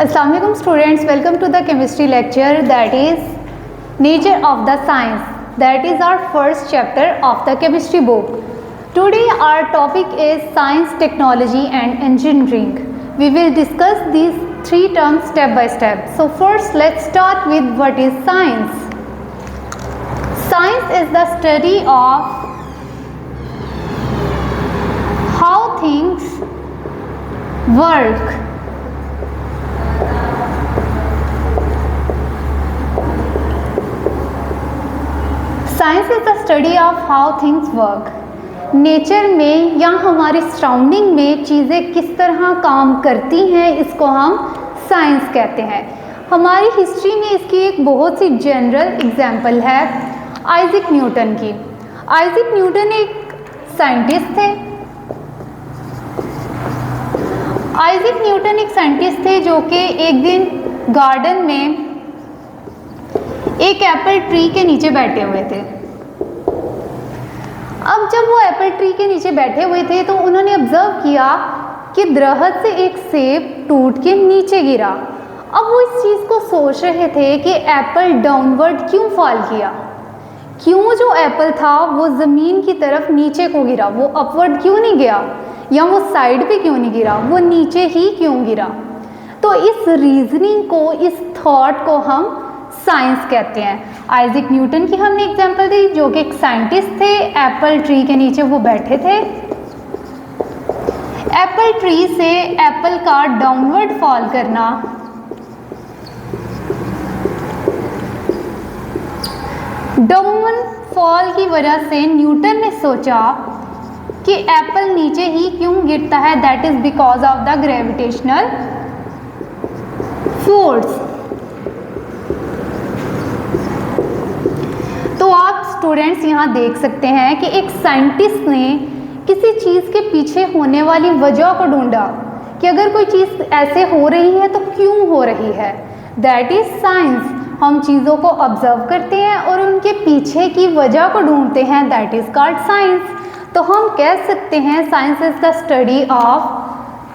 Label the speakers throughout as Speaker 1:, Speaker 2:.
Speaker 1: Assalamu alaikum students, welcome to the chemistry lecture that is nature of the science. That is our first chapter of the chemistry book. Today our topic is science, technology and engineering. We will discuss these three terms step by step. So first let's start with what is science. Science is the study of how things work. Science is the study of how things work. Nature में या हमारी surrounding में चीज़ें किस तरह काम करती हैं, इसको हम साइंस कहते हैं. हमारी हिस्ट्री में इसकी एक बहुत सी जनरल एग्जांपल है आइजैक न्यूटन की. आइजैक न्यूटन एक साइंटिस्ट थे. आइजैक न्यूटन एक साइंटिस्ट थे जो कि एक दिन गार्डन में एक एप्पल ट्री के नीचे बैठे हुए थे. अब जब वो एप्पल ट्री के नीचे बैठे हुए थे तो उन्होंने ऑब्जर्व किया कि दरख्त से एक सेब टूट के नीचे गिरा. अब वो इस चीज़ को सोच रहे थे कि एप्पल डाउनवर्ड क्यों फॉल किया, क्यों जो एप्पल था वो ज़मीन की तरफ नीचे को गिरा, वो अपवर्ड क्यों नहीं गया या वो साइड पे क्यों नहीं गिरा, वो नीचे ही क्यों गिरा. तो इस रीजनिंग को, इस थॉट को हम साइंस कहते हैं. आइजैक न्यूटन की हमने एग्जांपल दी जो कि एक साइंटिस्ट थे. एप्पल ट्री के नीचे वो बैठे थे. एप्पल ट्री से एप्पल का डाउनवर्ड फॉल करना, डाउन फॉल की वजह से न्यूटन ने सोचा कि एप्पल नीचे ही क्यों गिरता है. That is because of the gravitational force. तो आप स्टूडेंट्स यहाँ देख सकते हैं कि एक साइंटिस्ट ने किसी चीज़ के पीछे होने वाली वजह को ढूंढा कि अगर कोई चीज़ ऐसे हो रही है तो क्यों हो रही है. That is science. हम चीज़ों को ऑब्जर्व करते हैं और उनके पीछे की वजह को ढूंढते हैं. That is called science. तो हम कह सकते हैं science is the study of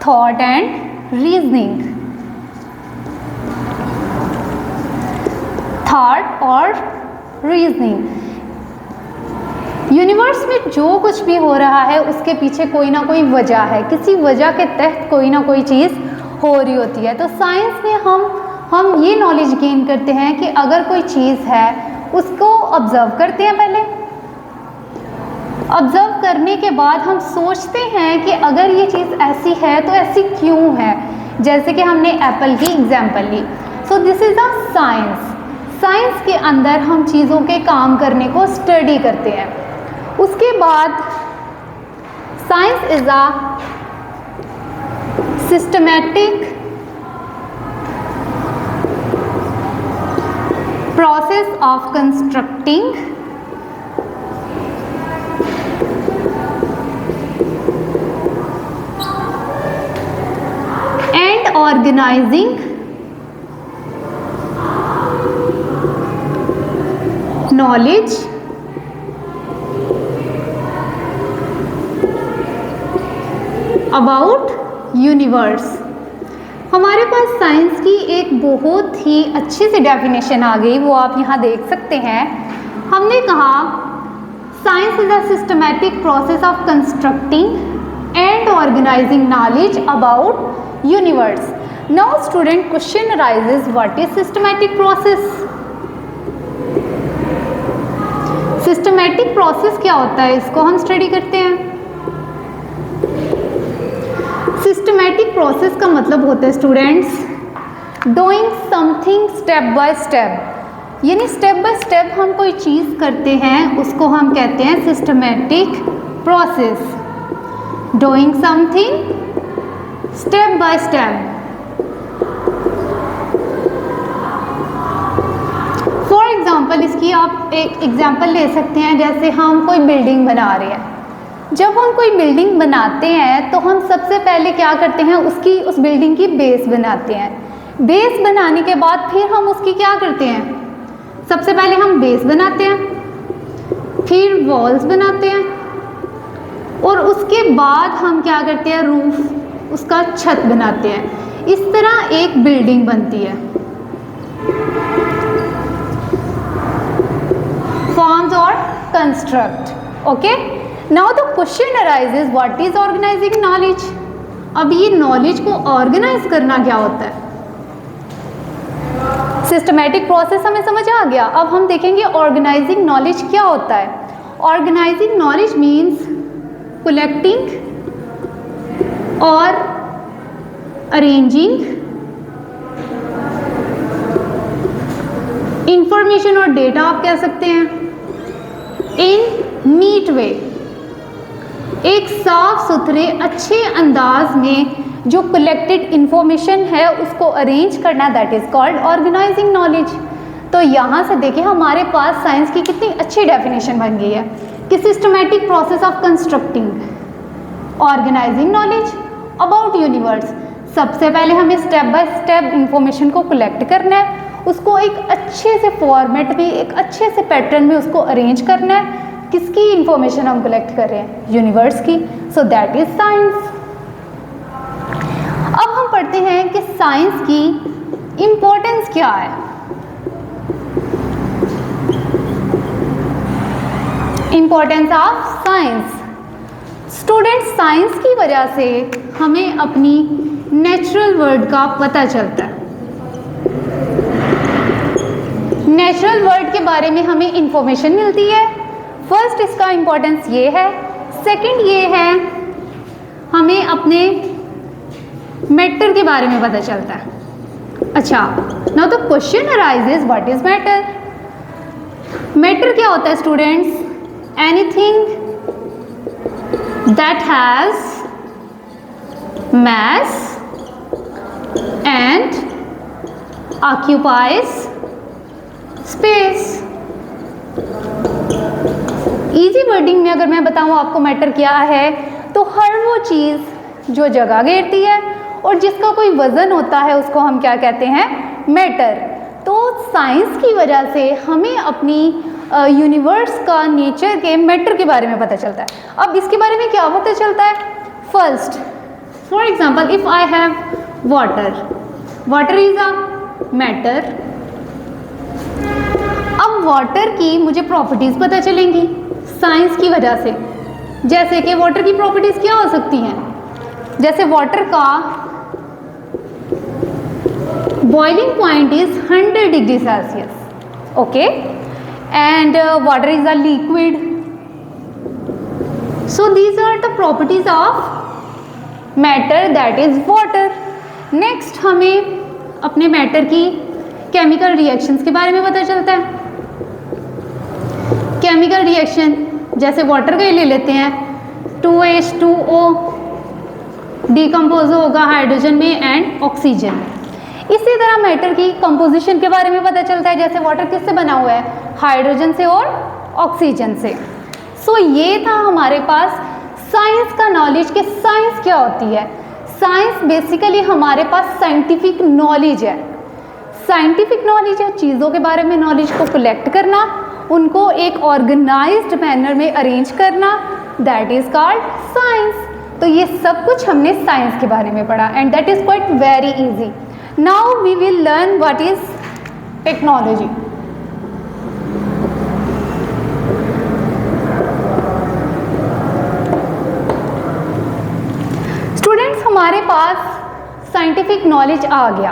Speaker 1: thought and reasoning. Thought और रीजनिंग. यूनिवर्स में जो कुछ भी हो रहा है उसके पीछे कोई ना कोई वजह है, किसी वजह के तहत कोई ना कोई चीज़ हो रही होती है. तो साइंस में हम ये नॉलेज गेन करते हैं कि अगर कोई चीज़ है उसको ऑब्जर्व करते हैं. पहले ऑब्जर्व करने के बाद हम सोचते हैं कि अगर ये चीज़ ऐसी है तो ऐसी क्यों है. जैसे कि हमने एप्पल की एग्जांपल ली. So this is a science. Science के अंदर हम चीज़ों के काम करने को स्टडी करते हैं. उसके बाद science is a systematic process of constructing and organising knowledge about universe. हमारे पास साइंस की एक बहुत ही अच्छी सी डेफिनेशन आ गई, वो आप यहाँ देख सकते हैं. हमने कहा science is a systematic process of constructing and organising knowledge about universe. Now student, question arises, what is systematic process. Systematic process क्या होता है, इसको हम स्टडी करते हैं. सिस्टमैटिक प्रोसेस का मतलब होता है students doing something step by step. यानी स्टेप बाय स्टेप हम कोई चीज़ करते हैं उसको हम कहते हैं systematic process. Doing something step by step. For example, इसकी आप एक एग्जाम्पल ले सकते हैं. जैसे हम कोई बिल्डिंग बना रहे हैं. जब हम कोई बिल्डिंग बनाते हैं तो हम सबसे पहले क्या करते हैं, उस बिल्डिंग की बेस बनाते हैं. बेस बनाने के बाद फिर हम उसकी क्या करते हैं, सबसे पहले हम बेस बनाते हैं, फिर वॉल्स बनाते हैं और उसके बाद हम क्या करते हैं, रूफ, उसका छत बनाते हैं. इस तरह एक बिल्डिंग बनती है, फॉर्म्स और construct. Okay, now the question arises what is organising knowledge. अब ये नॉलेज को ऑर्गेनाइज करना क्या होता है? सिस्टमैटिक प्रोसेस हमें समझ आ गया। अब हम देखेंगे ऑर्गेनाइजिंग नॉलेज क्या होता है। ऑर्गेनाइजिंग नॉलेज मीन्स कलेक्टिंग और अरेंजिंग इंफॉर्मेशन और डेटा आप कह सकते हैं इन नीट वे, एक साफ सुथरे अच्छे अंदाज में जो कलेक्टेड इंफॉर्मेशन है उसको अरेंज करना, that is called organising knowledge. तो यहाँ से देखिए हमारे पास साइंस की कितनी अच्छी डेफिनेशन बन गई है कि systematic process of constructing organising knowledge about universe. सबसे पहले हमें स्टेप बाय स्टेप इंफॉर्मेशन को कलेक्ट करना है, उसको एक अच्छे से फॉर्मेट में, एक अच्छे से पैटर्न में उसको अरेंज करना है। किसकी इंफॉर्मेशन हम कलेक्ट कर रहे हैं? यूनिवर्स की। So that is science. अब हम पढ़ते हैं कि साइंस की इंपॉर्टेंस क्या है। Importance of science. Student, science की वजह से हमें अपनी नेचुरल वर्ल्ड का पता चलता है। नेचुरल वर्ल्ड के बारे में हमें इंफॉर्मेशन मिलती है। फर्स्ट इसका इंपॉर्टेंस ये है। सेकंड ये है हमें अपने मैटर के बारे में पता चलता है। अच्छा, now the question arises what is matter. Matter क्या होता है students? Anything that has mass and occupies space। Easy wording में अगर मैं बताऊं आपको मैटर क्या है, तो हर वो चीज़ जो जगह घेरती है और जिसका कोई वजन होता है उसको हम क्या कहते हैं? मैटर। तो साइंस की वजह से हमें अपनी यूनिवर्स का, नेचर के मैटर के बारे में पता चलता है। अब इसके बारे में क्या पता चलता है? First, for example, if I have water, water is a matter। अब वाटर की मुझे प्रॉपर्टीज पता चलेंगी साइंस की वजह से। जैसे कि वाटर की प्रॉपर्टीज क्या हो सकती हैं? जैसे वाटर का boiling point is 100 degree Celsius, okay, and water is a liquid. So these are the properties of matter, that is water. Next हमें अपने मैटर की केमिकल रिएक्शंस के बारे में पता चलता है। केमिकल रिएक्शन जैसे वाटर का ही ले लेते हैं, 2H2O डिकम्पोज होगा हाइड्रोजन में एंड ऑक्सीजन। इसी तरह मैटर की कंपोजिशन के बारे में पता चलता है। जैसे वाटर किससे बना हुआ है? हाइड्रोजन से और ऑक्सीजन से। सो ये था हमारे पास साइंस का नॉलेज कि साइंस क्या होती है। साइंस बेसिकली हमारे पास साइंटिफिक नॉलेज है। साइंटिफिक नॉलेज है चीज़ों के बारे में नॉलेज को कलेक्ट करना, उनको एक ऑर्गेनाइज्ड मैनर में अरेंज करना, दैट इज कॉल्ड साइंस। तो ये सब कुछ हमने साइंस के बारे में पढ़ा and that is quite very easy. Now we will learn what is technology. हमारे पास साइंटिफिक नॉलेज आ गया।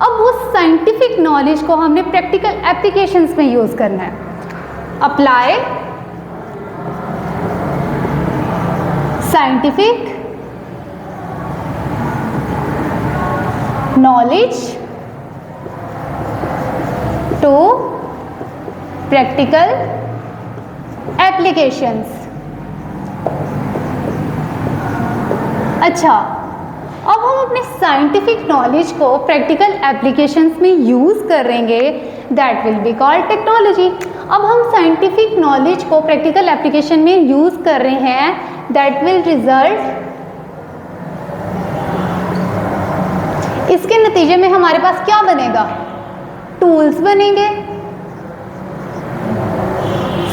Speaker 1: अब उस साइंटिफिक नॉलेज को हमने प्रैक्टिकल एप्लीकेशंस में यूज करना है। Apply scientific knowledge to practical applications. अच्छा, अब हम अपने साइंटिफिक नॉलेज को प्रैक्टिकल एप्लीकेशंस में यूज़ करेंगे, that will be called technology. अब हम साइंटिफिक नॉलेज को प्रैक्टिकल एप्लीकेशन में यूज़ कर रहे हैं, दैट विल रिजल्ट, इसके नतीजे में हमारे पास क्या बनेगा? टूल्स बनेंगे,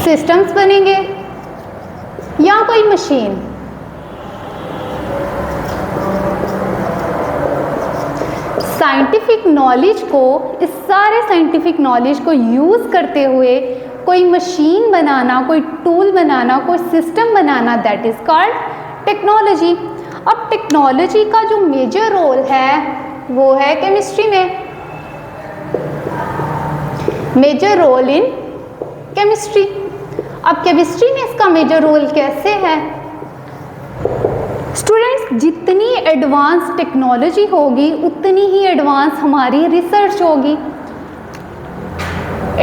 Speaker 1: सिस्टम्स बनेंगे या कोई मशीन। साइंटिफिक नॉलेज को, इस सारे साइंटिफिक नॉलेज को यूज़ करते हुए कोई मशीन बनाना, कोई टूल बनाना, कोई system banana, that is called technology. अब टेक्नोलॉजी का जो मेजर रोल है वो है केमिस्ट्री में, मेजर रोल इन केमिस्ट्री। अब केमिस्ट्री में इसका मेजर रोल कैसे है? स्टूडेंट्स, जितनी एडवांस टेक्नोलॉजी होगी उतनी ही एडवांस हमारी रिसर्च होगी।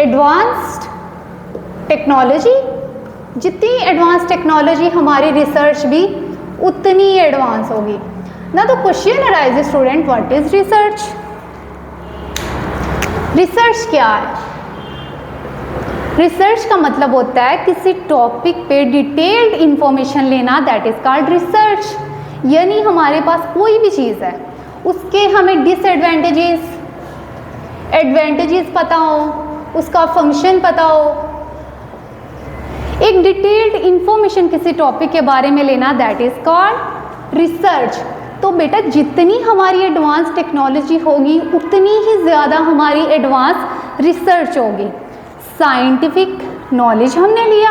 Speaker 1: एडवांस्ड टेक्नोलॉजी, जितनी एडवांस टेक्नोलॉजी हमारी रिसर्च भी उतनी एडवांस होगी ना। तो question arise student, what is research? Research क्या है? रिसर्च का मतलब होता है किसी टॉपिक पे डिटेल्ड इंफॉर्मेशन लेना, दैट इज कॉल्ड रिसर्च। यानी हमारे पास कोई भी चीज़ है, उसके हमें डिसएडवांटेजेस, एडवांटेजेस पता हो, उसका फंक्शन पता हो, एक डिटेल्ड इंफॉर्मेशन किसी टॉपिक के बारे में लेना, दैट इज कॉल्ड रिसर्च। तो बेटा जितनी हमारी एडवांस टेक्नोलॉजी होगी उतनी ही ज़्यादा हमारी एडवांस रिसर्च होगी। साइंटिफिक नॉलेज हमने लिया,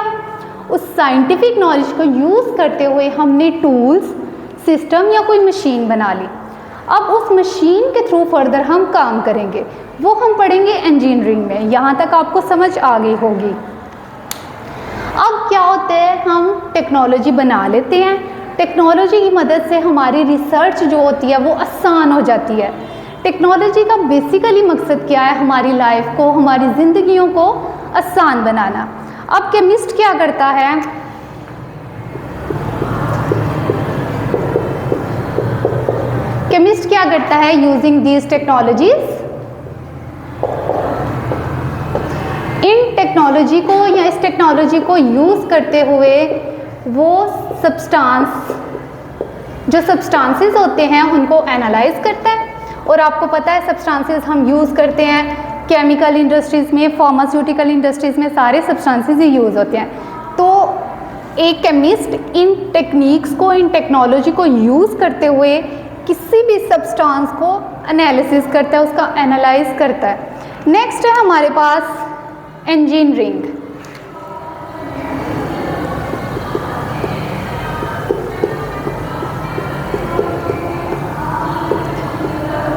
Speaker 1: उस साइंटिफिक नॉलेज को यूज़ करते हुए हमने टूल्स, सिस्टम या कोई मशीन बना ली। अब उस मशीन के थ्रू फर्दर हम काम करेंगे, वो हम पढ़ेंगे इंजीनियरिंग में। यहाँ तक आपको समझ आ गई होगी। अब क्या होता है, हम टेक्नोलॉजी बना लेते हैं, टेक्नोलॉजी की मदद से हमारी रिसर्च जो होती है वो आसान हो जाती है। टेक्नोलॉजी का बेसिकली मकसद क्या है? हमारी लाइफ को, हमारी ज़िंदगियों को आसान बनाना। अब केमिस्ट क्या करता है? केमिस्ट क्या करता है? Using these technologies, in technology को या इस टेक्नोलॉजी को यूज़ करते हुए वो सब्सटेंस, जो सब्सटेंसेस होते हैं उनको एनालाइज करता है। और आपको पता है सब्सटेंसेस हम यूज़ करते हैं केमिकल इंडस्ट्रीज़ में, फार्मास्यूटिकल इंडस्ट्रीज़ में, सारे सब्सटेंसेस ही यूज़ होते हैं। तो एक केमिस्ट इन टेक्निक्स को, इन टेक्नोलॉजी को यूज़ करते हुए किसी भी सब्सटेंस को एनालिसिस करता है, उसका एनालाइज करता है। नेक्स्ट है हमारे पास इंजीनियरिंग।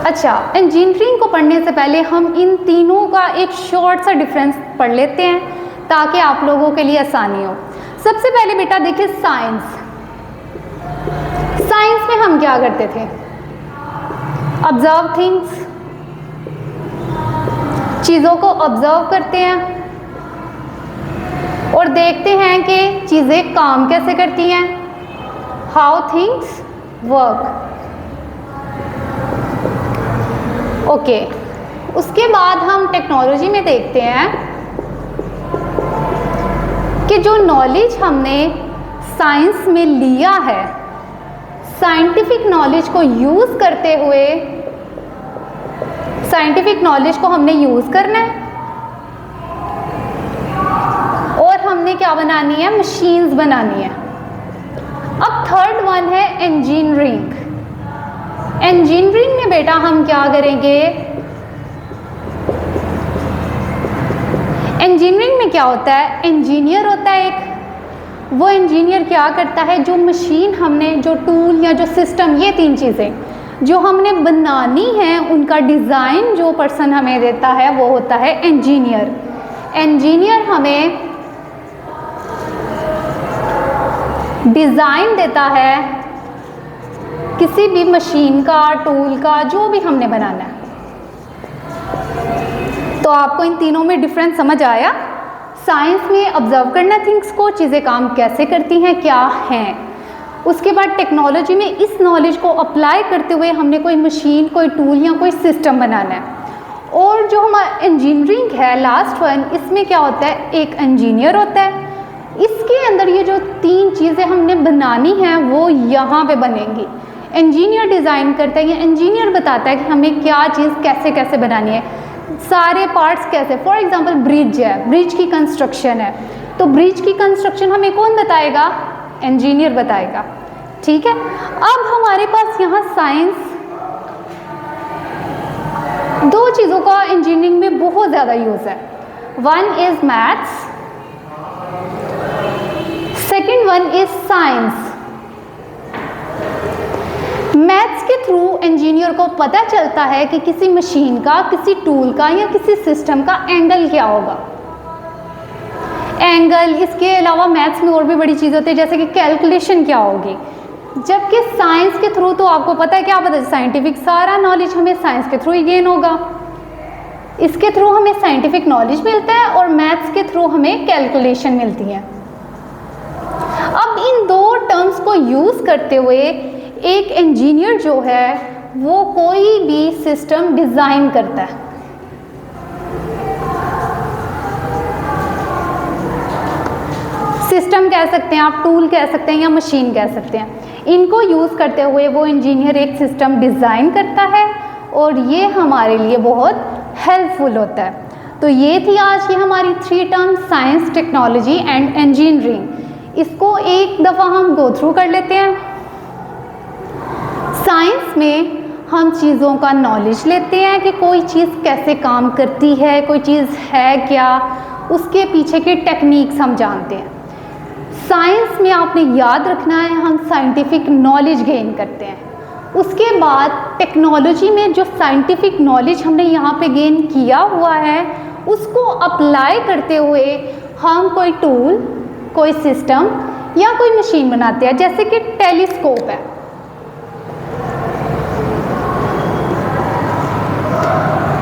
Speaker 1: अच्छा, इंजीनियरिंग को पढ़ने से पहले हम इन तीनों का एक शॉर्ट सा डिफरेंस पढ़ लेते हैं ताकि आप लोगों के लिए आसानी हो। सबसे पहले बेटा देखिए साइंस। साइंस में हम क्या करते थे? ऑब्जर्व थिंग्स, चीज़ों को ऑब्जर्व करते हैं और देखते हैं कि चीज़ें काम कैसे करती हैं, हाउ थिंग्स वर्क। ओके, उसके बाद हम टेक्नोलॉजी में देखते हैं कि जो नॉलेज हमने साइंस में लिया है, साइंटिफिक नॉलेज को यूज़ करते हुए, साइंटिफिक नॉलेज को हमने यूज़ करना है और हमने क्या बनानी है? मशीन्स बनानी है। अब थर्ड वन है इंजीनियरिंग। इंजीनियरिंग में बेटा हम क्या करेंगे? इंजीनियरिंग में क्या होता है? इंजीनियर होता है एक, वो इंजीनियर क्या करता है? जो मशीन हमने, जो टूल या जो सिस्टम, ये तीन चीज़ें जो हमने बनानी है उनका डिज़ाइन जो पर्सन हमें देता है वो होता है इंजीनियर। इंजीनियर हमें डिज़ाइन देता है किसी भी मशीन का, टूल का, जो भी हमने बनाना है। तो आपको इन तीनों में डिफरेंस समझ आया? साइंस में ऑब्जर्व करना थिंग्स को, चीज़ें काम कैसे करती हैं, क्या हैं। उसके बाद टेक्नोलॉजी में इस नॉलेज को अप्लाई करते हुए हमने कोई मशीन, कोई टूल या कोई सिस्टम बनाना है। और जो हमारा इंजीनियरिंग है लास्ट वन, इसमें क्या होता है? एक इंजीनियर होता है, इसके अंदर ये जो तीन चीज़ें हमने बनानी हैं वो यहाँ पे बनेंगी। इंजीनियर डिज़ाइन करता है, ये इंजीनियर बताता है कि हमें क्या चीज़ कैसे कैसे बनानी है, सारे पार्ट्स कैसे। फॉर एग्जांपल ब्रिज है, ब्रिज की कंस्ट्रक्शन है, तो ब्रिज की कंस्ट्रक्शन हमें कौन बताएगा? इंजीनियर बताएगा। ठीक है, अब हमारे पास यहाँ साइंस दो चीज़ों का इंजीनियरिंग में बहुत ज़्यादा यूज़ है, one is maths, second one is science. Maths के थ्रू इंजीनियर को पता चलता है कि किसी मशीन का, किसी टूल का या किसी सिस्टम का एंगल क्या होगा। एंगल, इसके अलावा मैथ्स में और भी बड़ी चीज़ होती है जैसे कि कैलकुलेशन क्या होगी। जबकि साइंस के थ्रू तो आपको पता है, क्या पता है, साइंटिफिक सारा नॉलेज हमें साइंस के थ्रू ही गेन होगा। इसके थ्रू हमें साइंटिफिक नॉलेज मिलता है और मैथ्स के थ्रू हमें कैलकुलेशन मिलती है। अब इन दो टर्म्स को यूज़ करते हुए एक इंजीनियर जो है वो कोई भी सिस्टम डिज़ाइन करता है। सिस्टम कह सकते हैं आप, टूल कह सकते हैं या मशीन कह सकते हैं। इनको यूज़ करते हुए वो इंजीनियर एक सिस्टम डिज़ाइन करता है और ये हमारे लिए बहुत हेल्पफुल होता है। तो ये थी आज की हमारी 3 term, science, technology and engineering. इसको एक दफ़ा हम गो थ्रू कर लेते हैं। साइंस में हम चीज़ों का नॉलेज लेते हैं कि कोई चीज़ कैसे काम करती है, कोई चीज़ है क्या, उसके पीछे के टेक्निक्स हम जानते हैं। साइंस में आपने याद रखना है, हम साइंटिफिक नॉलेज गेन करते हैं। उसके बाद टेक्नोलॉजी में जो साइंटिफिक नॉलेज हमने यहाँ पे गेन किया हुआ है उसको अप्लाई करते हुए हम कोई टूल, कोई सिस्टम या कोई मशीन बनाते हैं, जैसे कि टेलीस्कोप है।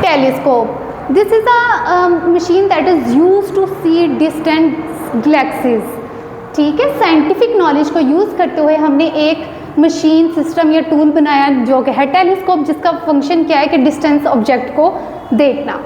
Speaker 1: Telescope. This is a machine that is used to see distant galaxies. ठीक है, साइंटिफिक नॉलेज को यूज़ करते हुए हमने एक मशीन, सिस्टम या टूल बनाया जो कि है टेलीस्कोप, जिसका फंक्शन क्या है कि डिस्टेंस ऑब्जेक्ट को देखना।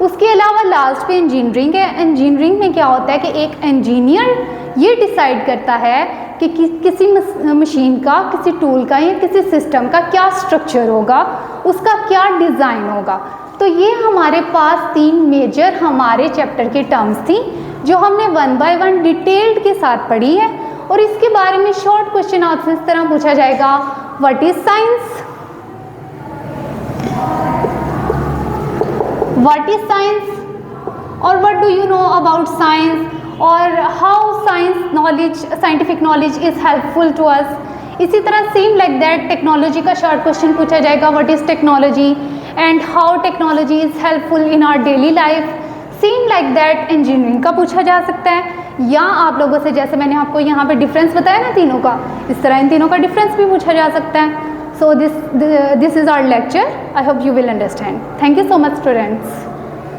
Speaker 1: उसके अलावा लास्ट पे इंजीनियरिंग है। इंजीनियरिंग में क्या होता है कि एक इंजीनियर ये डिसाइड करता है कि किसी मशीन का, किसी टूल का या किसी सिस्टम का क्या स्ट्रक्चर होगा, उसका क्या डिज़ाइन होगा। तो ये हमारे पास 3 मेजर हमारे चैप्टर की टर्म्स थी जो हमने 1 बाय 1 डिटेल्ड के साथ पढ़ी है। और इसके बारे में शॉर्ट क्वेश्चन आपसे इस तरह पूछा जाएगा, what is science, what is science, और what do you know about science, और how science knowledge, scientific knowledge is helpful to us. इसी तरह सेम लाइक दैट टेक्नोलॉजी का शॉर्ट क्वेश्चन पूछा जाएगा, what is technology and how technology is helpful in our daily life. Same like that engineering का पूछा जा सकता है, या आप लोगों से जैसे मैंने आपको यहाँ पे डिफरेंस बताया ना तीनों का, इस तरह इन तीनों का डिफरेंस भी पूछा जा सकता है। So this is our lecture. I hope you will understand. Thank you so much students.